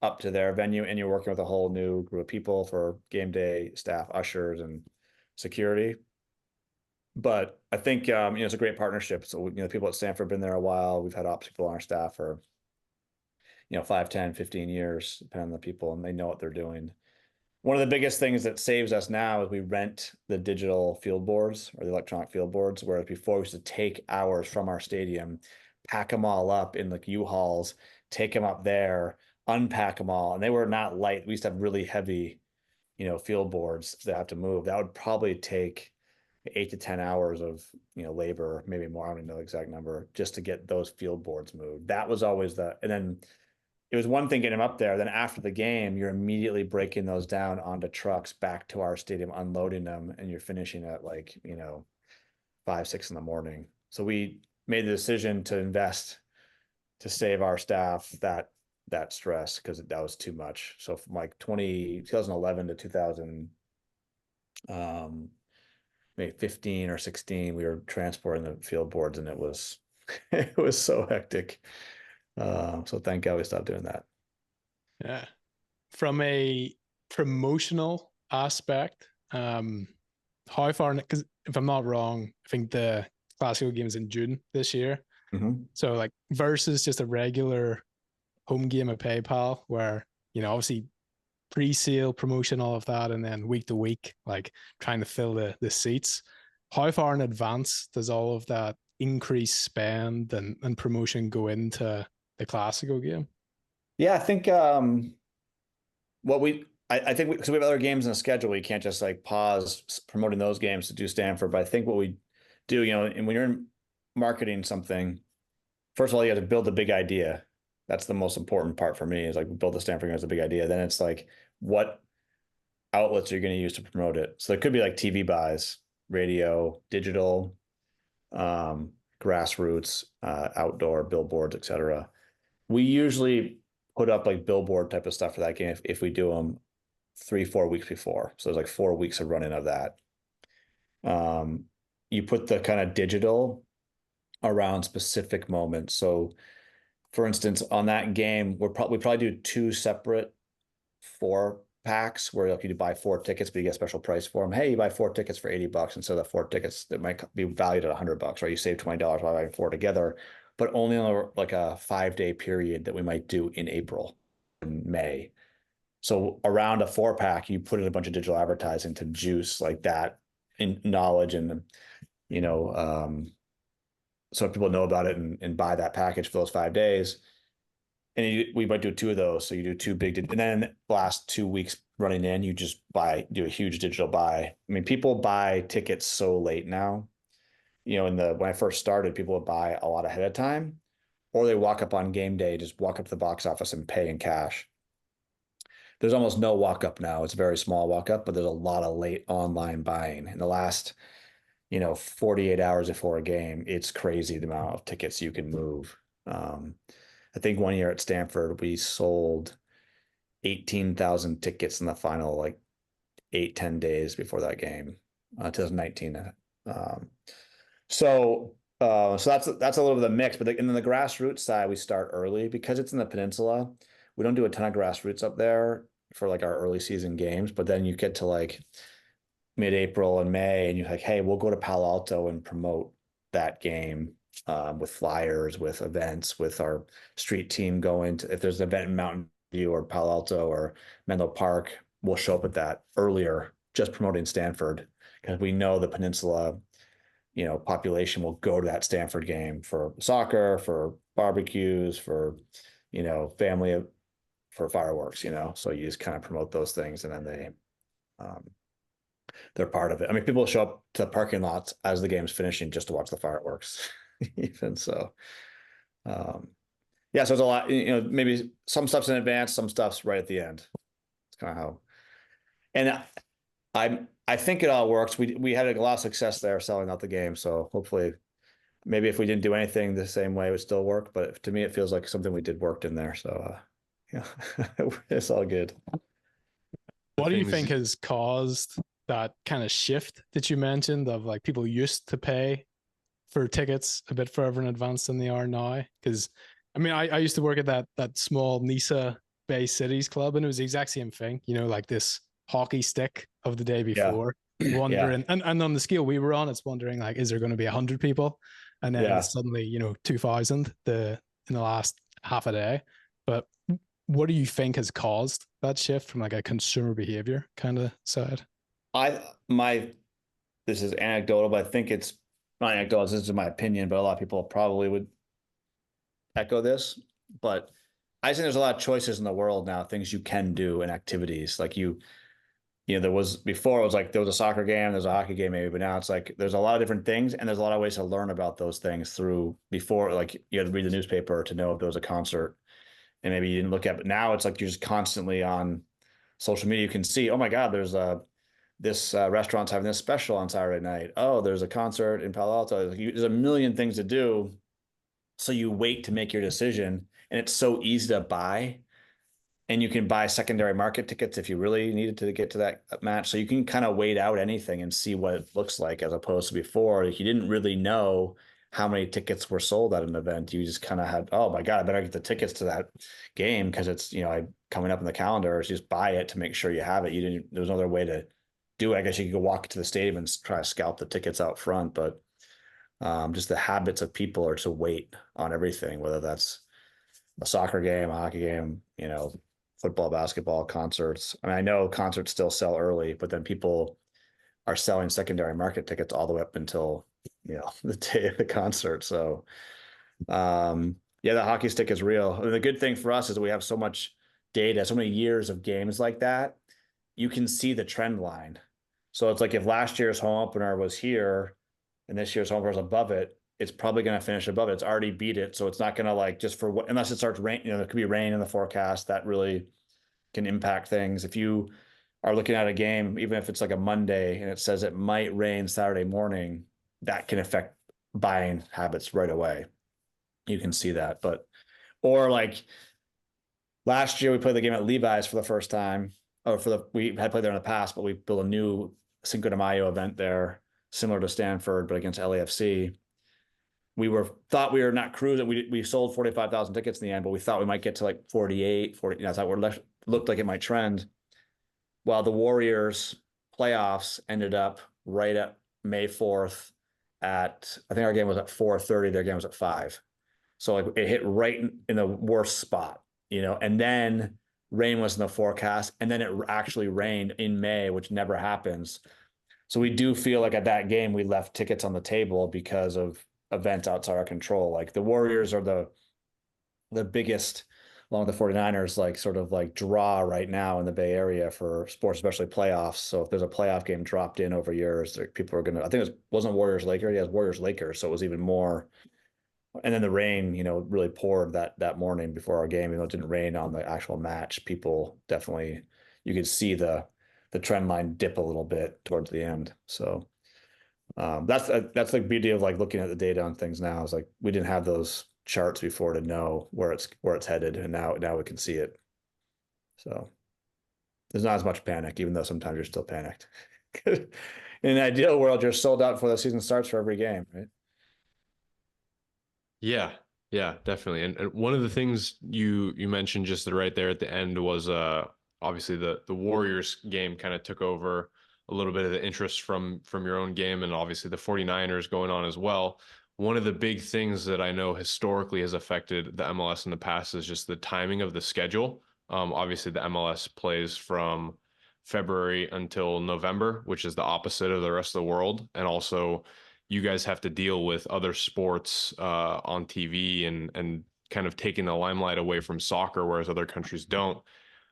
up to their venue, and you're working with a whole new group of people for game day staff, ushers, and security. But I think it's a great partnership. So the people at Stanford have been there a while. We've had ops people on our staff for 5, 10, 15 years, depending on the people, and they know what they're doing. One of the biggest things that saves us now is we rent the digital field boards, or the electronic field boards, whereas before we used to take ours from our stadium, pack them all up in like U-Hauls, take them up there, unpack them all. And they were not light. We used to have really heavy, field boards that have to move. That would probably take 8 to 10 hours of, labor, maybe more. I don't know the exact number, just to get those field boards moved. That was always and then it was one thing getting them up there. Then after the game, you're immediately breaking those down onto trucks back to our stadium, unloading them, and you're finishing at 5, 6 in the morning. So we made the decision to invest to save our staff that stress, because that was too much. So from 2011 to 2000, maybe 15 or 16, we were transporting the field boards, and it was it was so hectic. So thank God we stopped doing that. Yeah. From a promotional aspect, how far, because if I'm not wrong, I think the Classico game is in June this year. Mm-hmm. So like versus just a regular home game at PayPal where, obviously pre-sale, promotion, all of that, and then week to week, like trying to fill the seats. How far in advance does all of that increased spend and promotion go into the Classico game? Yeah, I think I think because we have other games in the schedule, we can't just like pause promoting those games to do Stanford. But I think what we do, and when you're in marketing something, first of all, you have to build a big idea. That's the most important part for me, is like build the Stanford game as a big idea. Then it's like, what outlets are you going to use to promote it? So there could be like TV buys, radio, digital, grassroots, outdoor billboards, etc. We usually put up like billboard type of stuff for that game if we do them 3-4 weeks before. So there's like 4 weeks of running of that. You put the kind of digital around specific moments. So for instance, on that game, we probably do 2 separate 4 packs where like you buy 4 tickets, but you get a special price for them. Hey, you buy 4 tickets for $80, and so the 4 tickets that might be valued at $100, right? You save $20 by buying 4 together, but only on like a 5-day period that we might do in April and May. So around a 4-pack, you put in a bunch of digital advertising to juice like that in knowledge, and so people know about it and buy that package for those 5 days. And we might do 2 of those. So you do 2 big, and then the last 2 weeks running in, you just do a huge digital buy. I mean, people buy tickets so late now. When I first started, people would buy a lot ahead of time, or they walk up on game day, just walk up to the box office and pay in cash. There's almost no walk up now. It's a very small walk up, but there's a lot of late online buying in the last 48 hours before a game. It's crazy the amount of tickets you can move. I think one year at Stanford, we sold 18,000 tickets in the final like 8-10 days before that game, 2019. So that's a little bit of the mix. But in the grassroots side, we start early because it's in the peninsula. We don't do a ton of grassroots up there for like our early season games. But then you get to like mid-April and May, and you're like, hey, we'll go to Palo Alto and promote that game with flyers, with events, with our street team going to, if there's an event in Mountain View or Palo Alto or Menlo Park, we'll show up at that earlier, just promoting Stanford, because we know the peninsula, population will go to that Stanford game for soccer, for barbecues, for, family, for fireworks, so you just kind of promote those things, and then they're part of it. I mean, people show up to the parking lots as the game's finishing just to watch the fireworks. Even so, so there's a lot, maybe some stuff's in advance, some stuff's right at the end. It's kind of how, and I think it all works. We had a lot of success there selling out the game. So hopefully maybe if we didn't do anything the same way, it would still work. But to me, it feels like something we did worked in there. So it's all good. What do you think has caused that kind of shift that you mentioned of like people used to pay for tickets a bit further in advance than they are now? Because I mean, I used to work at that small NISA Bay Cities club, and it was the exact same thing, like this hockey stick of the day before, wondering, and on the scale we were on, it's wondering like, is there going to be 100 people? And then suddenly, 2,000 in the last half a day. But what do you think has caused that shift from like a consumer behavior kind of side? This is anecdotal, but I think it's not anecdotal. This is my opinion, but a lot of people probably would echo this. But I think there's a lot of choices in the world now, things you can do and activities. Like there was before, it was like there was a soccer game, there's a hockey game maybe, but now it's like there's a lot of different things, and there's a lot of ways to learn about those things through. Before, like you had to read the newspaper to know if there was a concert, and maybe you didn't look at it. But now it's like you're just constantly on social media. You can see, oh my God, there's this restaurant's having this special on Saturday night. Oh, there's a concert in Palo Alto. There's a million things to do. So you wait to make your decision, and it's so easy to buy and you can buy secondary market tickets if you really needed to get to that match. So you can kind of wait out anything and see what it looks like, as opposed to before, you didn't really know how many tickets were sold at an event. You just kind of had, oh my God, I better get the tickets to that game because it's, coming up in the calendar. So just buy it to make sure you have it. There was no other way to do it. I guess you could go walk to the stadium and try to scalp the tickets out front, but just the habits of people are to wait on everything, whether that's a soccer game, a hockey game, football, basketball, concerts. I mean, I know concerts still sell early, but then people are selling secondary market tickets all the way up until, the day of the concert. So, yeah, the hockey stick is real. I mean, the good thing for us is that we have so much data, so many years of games like that. You can see the trend line. So it's like if last year's home opener was here and this year's home opener is above it, it's probably going to finish above it. It's already beat it. So it's not going to just for what, unless it starts rain, there could be rain in the forecast that really can impact things. If you are looking at a game, even if it's like a Monday and it says it might rain Saturday morning, that can affect buying habits right away. You can see that. Or like last year we played the game at Levi's for the first time, we had played there in the past, but we built a new Cinco de Mayo event there, similar to Stanford, but against LAFC. We thought we were not cruising. We sold 45,000 tickets in the end, but we thought we might get to like 48, 40. That's how it looked like it might trend. While the Warriors playoffs ended up right at May 4th I think our game was at 4:30. Their game was at 5. So like it hit right in the worst spot, and then rain was in the forecast, and then it actually rained in May, which never happens. So we do feel like at that game, we left tickets on the table because of events outside our control. Like the Warriors are the biggest, along with the 49ers, sort of draw right now in the Bay Area for sports, especially playoffs. So if there's a playoff game dropped in over years, people are I think wasn't Warriors Lakers, it was Warriors Lakers. So it was even more. And then the rain, really poured that morning before our game. Even though it didn't rain on the actual match, people definitely, you could see the trend line dip a little bit towards the end. So that's the beauty of looking at the data on things now. Is we didn't have those charts before to know where it's headed, and now we can see it. So there's not as much panic, even though sometimes you're still panicked. In an ideal world, you're sold out before the season starts for every game, right? Yeah, definitely. And one of the things you mentioned just right there at the end was obviously the Warriors game kind of took over a little bit of the interest from your own game, and obviously the 49ers going on as well. One of the big things that I know historically has affected the MLS in the past is just the timing of the schedule. Obviously the MLS plays from February until November, which is the opposite of the rest of the world. And also you guys have to deal with other sports on TV and kind of taking the limelight away from soccer, whereas other countries don't.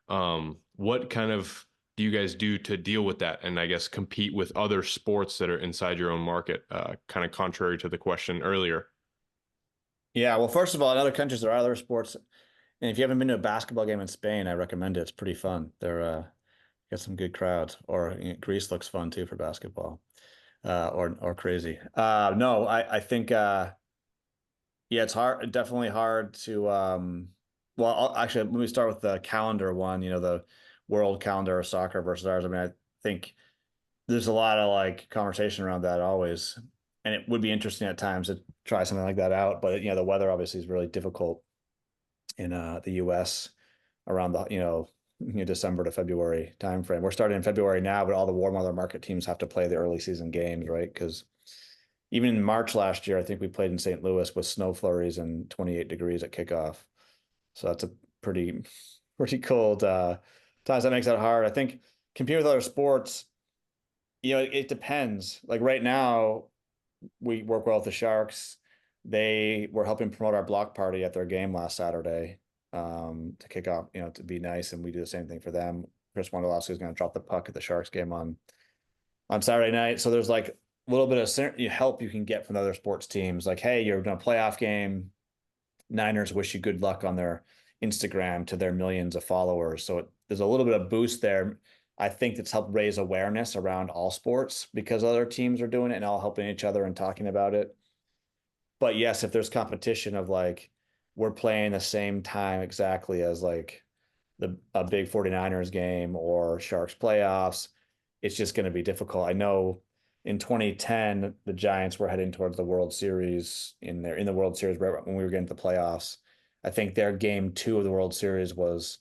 What kind of do you guys do to deal with that and I guess compete with other sports that are inside your own market, kind of contrary to the question earlier? Yeah, well, first of all, in other countries, there are other sports. And if you haven't been to a basketball game in Spain, I recommend it. It's pretty fun. They're got some good crowds. Or Greece looks fun too for basketball, or crazy. No, I think yeah, it's hard. Definitely hard to. Well, actually, let me start with the calendar one. The world calendar of soccer versus ours. I mean, I think there's a lot of conversation around that always, and it would be interesting at times to try something like that out. But the weather obviously is really difficult in the U.S. around the December to February timeframe. We're starting in February now, but all the warm weather market teams have to play the early season games, right? Because even in March last year, I think we played in St. Louis with snow flurries and 28 degrees at kickoff. So that's a pretty cold times. That makes that hard. I think competing with other sports, it depends. Like right now, we work well with the Sharks. They were helping promote our block party at their game last Saturday to kick off, to be nice. And we do the same thing for them. Chris Wondolowski is going to drop the puck at the Sharks game on Saturday night. So there's a little bit of help you can get from other sports teams. Like, hey, you're doing a playoff game. Niners wish you good luck on their Instagram to their millions of followers. So there's a little bit of boost there. I think that's helped raise awareness around all sports because other teams are doing it and all helping each other and talking about it. But yes, if there's competition of we're playing the same time exactly as a big 49ers game or Sharks playoffs, it's just going to be difficult. I know in 2010, the Giants were heading towards the World Series in the World Series right when we were getting to the playoffs. I think their game 2 of the World Series was,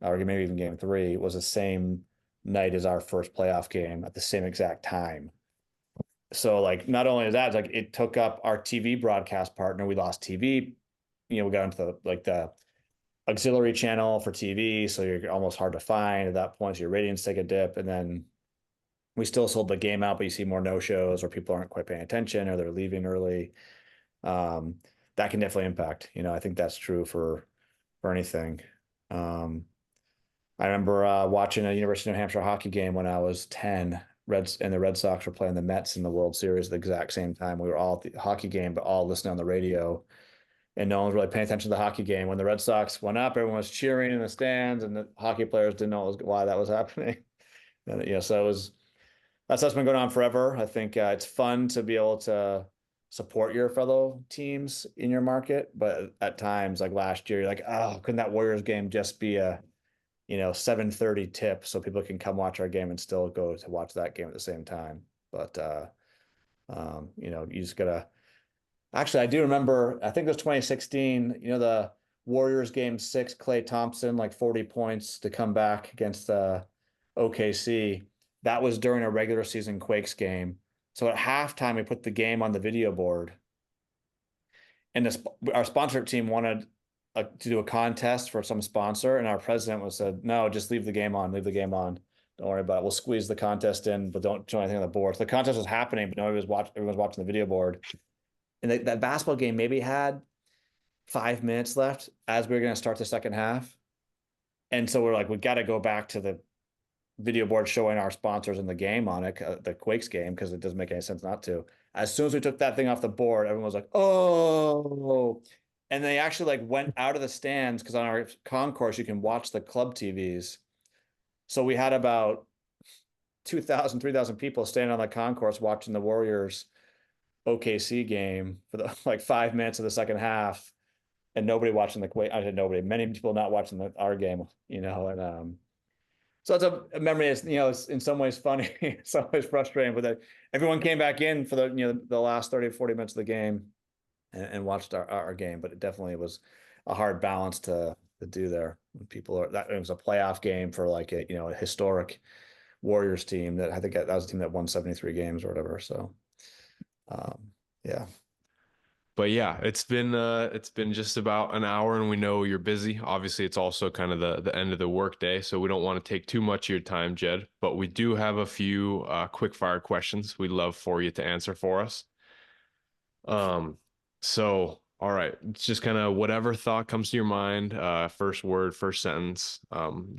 or maybe even game 3, was the same night as our first playoff game at the same exact time. So like, not only is that, like, it took up our TV broadcast partner. We lost TV. We got into the auxiliary channel for TV, so you're almost hard to find at that point. So your ratings take a dip, and then we still sold the game out, but you see more no-shows, or people aren't quite paying attention, or they're leaving early. That can definitely impact. I think that's true for anything. I remember watching a University of New Hampshire hockey game when I was 10. The Red Sox were playing the Mets in the World Series at the exact same time. We were all at the hockey game, but all listening on the radio, and no one was really paying attention to the hockey game. When the Red Sox went up, everyone was cheering in the stands, and the hockey players didn't know why that was happening. And, so that's been going on forever. I think it's fun to be able to support your fellow teams in your market, but at times, like last year, you're like, oh, couldn't that Warriors game just be a 7:30 tip so people can come watch our game and still go to watch that game at the same time? But you just gotta. Actually, I do remember, I think it was 2016, the Warriors game 6, Klay Thompson, like 40 points to come back against OKC. That was during a regular season Quakes game. So at halftime, we put the game on the video board, and our sponsorship team wanted to do a contest for some sponsor, and our president said, no, just leave the game on. Don't worry about it. We'll squeeze the contest in, but don't show anything on the board. So the contest was happening, but everyone was watching the video board. And that basketball game maybe had 5 minutes left as we were going to start the second half. And so we're like, we got to go back to the video board showing our sponsors in the game on it, the Quakes game, because it doesn't make any sense not to. As soon as we took that thing off the board, everyone was like, oh. And they actually went out of the stands, because on our concourse, you can watch the club TVs. So we had about 2,000, 3,000 people standing on the concourse watching the Warriors OKC game for the 5 minutes of the second half, and nobody watching the Quake. I said nobody, many people not watching our game, and so it's a memory. It's in some ways funny, in some ways frustrating, but everyone came back in for the last 30 or 40 minutes of the game and watched our game. But it definitely was a hard balance to do there. It was a playoff game for a historic Warriors team that I think that was a team that won 73 games or whatever. So yeah. But yeah, it's been just about an hour, and we know you're busy. Obviously, it's also kind of the end of the workday, so we don't want to take too much of your time, Jed. But we do have a few quick fire questions we'd love for you to answer for us. So all right, it's just kind of whatever thought comes to your mind. First word, first sentence,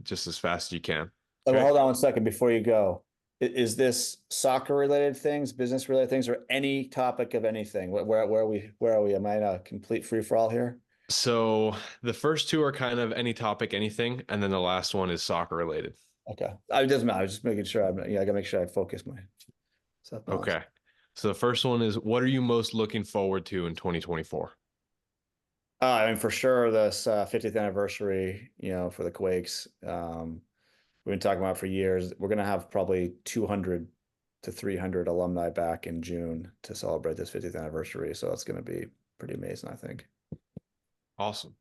just as fast as you can. Okay? Hold on one second before you go. Is this soccer related things, business related things, or any topic of anything? Where are we? Am I in a complete free for all here? So the first two are kind of any topic, anything, and then the last one is soccer related. Okay, it doesn't matter. I was just making sure. I gotta make sure I focus my stuff. Okay, so the first one is, what are you most looking forward to in 2024? I mean, for sure, this 50th anniversary. For the Quakes. We've been talking about it for years. We're going to have probably 200 to 300 alumni back in June to celebrate this 50th anniversary. So that's going to be pretty amazing, I think. Awesome.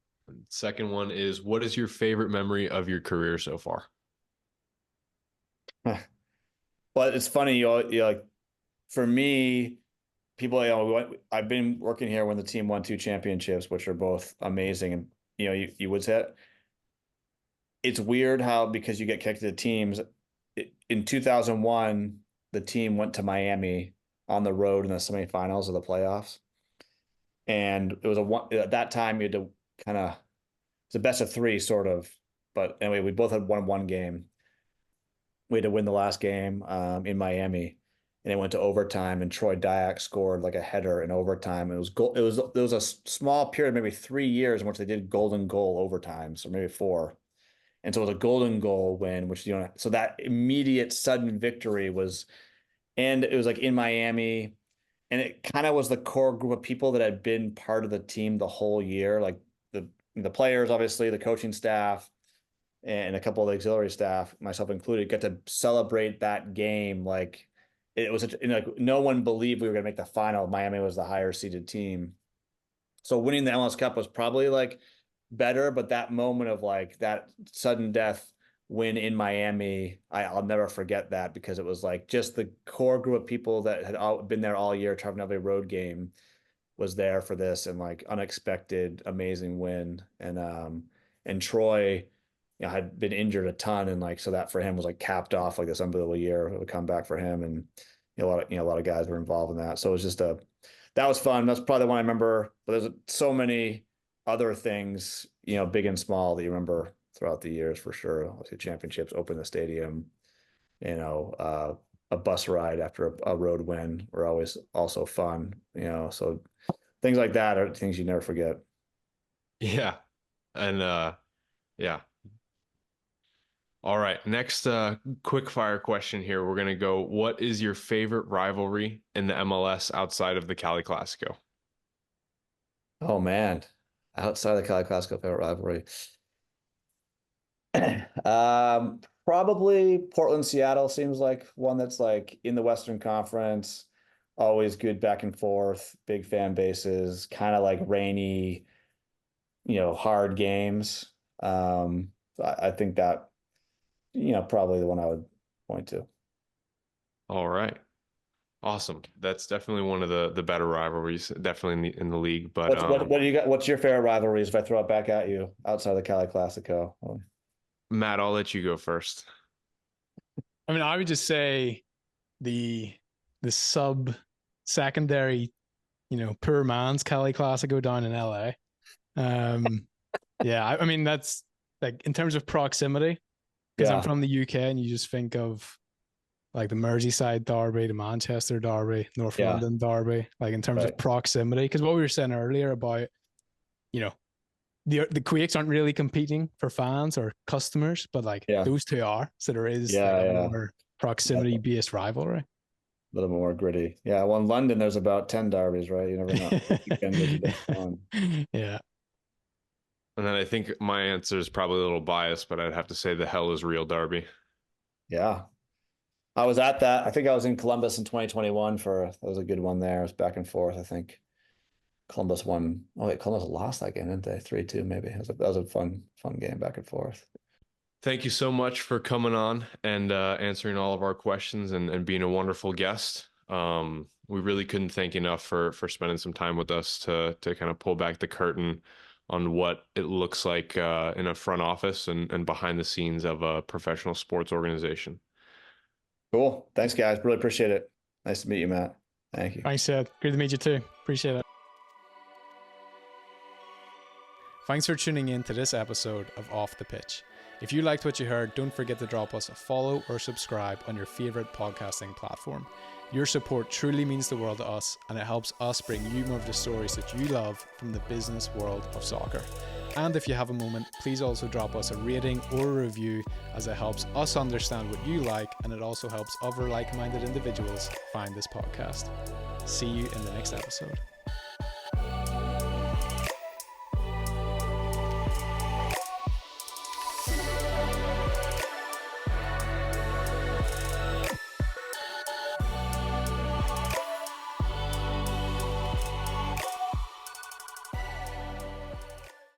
Second one is, what is your favorite memory of your career so far? Well, it's funny, for me, people, I've been working here when the team won 2 championships, which are both amazing. And, you would say it. It's weird how, because you get kicked to the teams, in 2001, the team went to Miami on the road in the semifinals of the playoffs. And it was at that time you had to it's a best of 3 sort of, but anyway, we both had won 1 game. We had to win the last game in Miami, and it went to overtime, and Troy Dyack scored a header in overtime. It was a small period, maybe 3 years, in which they did golden goal overtimes, or maybe 4. And so it was a golden goal win, which, so that immediate sudden victory and it was in Miami, and it kind of was the core group of people that had been part of the team the whole year, the players, obviously, the coaching staff, and a couple of the auxiliary staff, myself included, got to celebrate that game. Like it was, like no one believed we were going to make the final. Miami was the higher seeded team. So winning the MLS Cup was probably like better, but that moment of like that sudden death win in Miami, I'll never forget that, because it was like just the core group of people that had been there all year traveling every road game was there for this, and like unexpected, amazing win. And Troy, had been injured a ton, and like so that for him was like capped off like this unbelievable year of a comeback for him, and a lot of guys were involved in that. So it was just that was fun. That's probably the one I remember. But there's so many other things, big and small, that you remember throughout the years for sure. Obviously, championships, open the stadium, a bus ride after a road win were always also fun. So things like that are things you never forget. Yeah, and yeah. All right, next quick fire question here. We're gonna go. What is your favorite rivalry in the MLS outside of the Cali Classico? Oh man, outside the Cali Classico, favorite rivalry. Probably Portland, Seattle seems like one that's like in the Western Conference, always good back and forth, big fan bases, kind of like rainy, hard games. I think that, probably the one I would point to. All right. Awesome. That's definitely one of the better rivalries, definitely in the league. But what do you got? What's your favorite rivalries? If I throw it back at you outside the Cali Classico, Matt, I'll let you go first. I mean, I would just say the sub secondary, poor man's Cali Classico down in LA. Yeah, I mean that's like in terms of proximity, because I'm from the UK, and you just think of like the Merseyside derby, the Manchester derby, North London derby, like in terms of proximity. Because what we were saying earlier about, the Quakes aren't really competing for fans or customers, but like those two are. So there is a more proximity-based rivalry. A little more gritty. Yeah, well, in London, there's about 10 derbies, right? You never know. Yeah. And then I think my answer is probably a little biased, but I'd have to say the hell is real derby. Yeah. I was at that. I think I was in Columbus in 2021 that was a good one there. It was back and forth. I think Columbus won. Oh wait, Columbus lost that game, didn't they? 3-2 maybe. That was a fun game back and forth. Thank you so much for coming on and answering all of our questions and being a wonderful guest. We really couldn't thank you enough for spending some time with us to kind of pull back the curtain on what it looks like in a front office and behind the scenes of a professional sports organization. Cool. Thanks, guys. Really appreciate it. Nice to meet you, Matt. Thank you. Thanks, Jed. Good to meet you too. Appreciate it. Thanks for tuning in to this episode of Off the Pitch. If you liked what you heard, don't forget to drop us a follow or subscribe on your favorite podcasting platform. Your support truly means the world to us, and it helps us bring you more of the stories that you love from the business world of soccer. And if you have a moment, please also drop us a rating or a review, as it helps us understand what you like, and it also helps other like-minded individuals find this podcast. See you in the next episode.